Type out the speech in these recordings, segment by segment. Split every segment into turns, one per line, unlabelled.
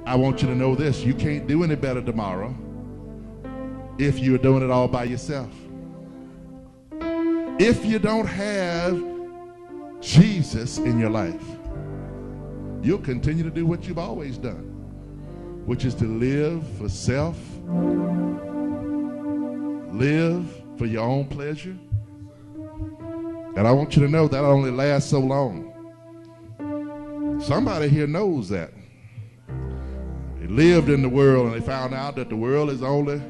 I want you to know this. You can't do any better tomorrow if you're doing it all by yourself. If you don't have Jesus in your life, you'll continue to do what you've always done, which is to live for self, live for your own pleasure. And I want you to know that only lasts so long. Somebody here knows that. They lived in the world and they found out that the world is only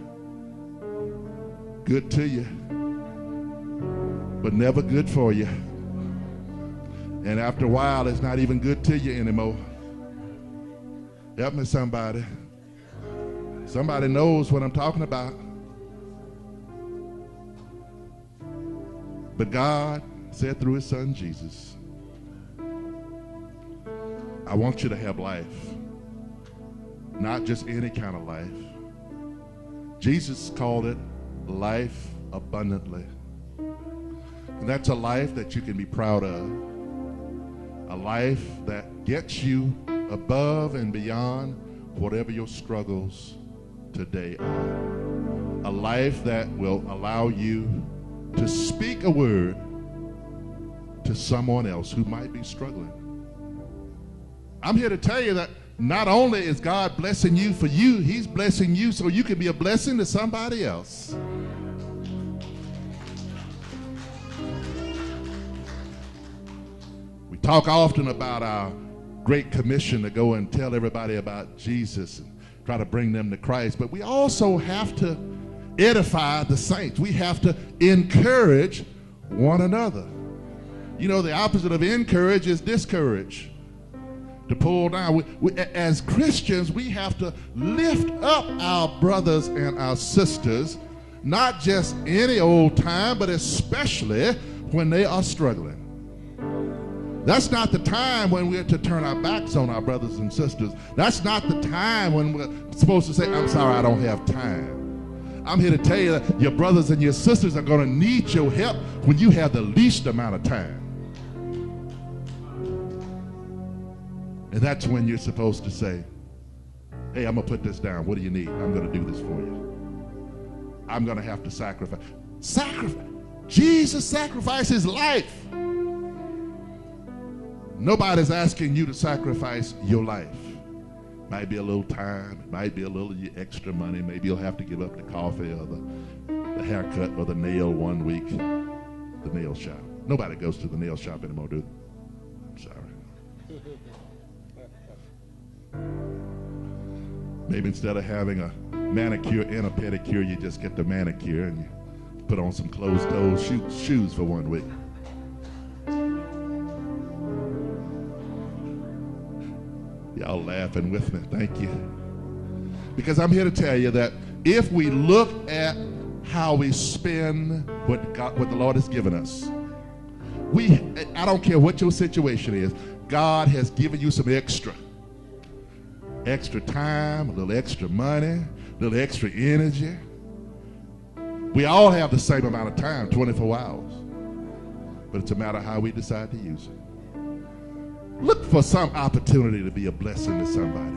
good to you, but never good for you. And after a while, it's not even good to you anymore. Help me, somebody. Somebody knows what I'm talking about. But God said through his son Jesus, I want you to have life. Not just any kind of life. Jesus called it life abundantly. And that's a life that you can be proud of. A life that gets you above and beyond whatever your struggles today are. A life that will allow you to speak a word to someone else who might be struggling. I'm here to tell you that not only is God blessing you for you, he's blessing you so you can be a blessing to somebody else. We talk often about our great commission to go and tell everybody about Jesus and try to bring them to Christ, but we also have to edify the saints. We have to encourage one another. You know, the opposite of encourage is discourage. To pull down. As Christians, we have to lift up our brothers and our sisters, not just any old time, but especially when they are struggling. That's not the time when we're to turn our backs on our brothers and sisters. That's not the time when we're supposed to say, I'm sorry, I don't have time. I'm here to tell you that your brothers and your sisters are going to need your help when you have the least amount of time. And that's when you're supposed to say, hey, I'm going to put this down. What do you need? I'm going to do this for you. I'm going to have to sacrifice. Jesus sacrificed his life. Nobody's asking you to sacrifice your life. Might be a little time. It might be a little extra money. Maybe you'll have to give up the coffee or the haircut or the nail one week. The nail shop. Nobody goes to the nail shop anymore, do they? I'm sorry. Maybe instead of having a manicure and a pedicure, you just get the manicure and you put on some closed-toed shoes for 1 week. Y'all laughing with me. Thank you. Because I'm here to tell you that if we look at how we spend what the Lord has given us, I don't care what your situation is, God has given you some extra time, a little extra money, a little extra energy. We all have the same amount of time, 24 hours. But it's a matter of how we decide to use it. Look for some opportunity to be a blessing to somebody.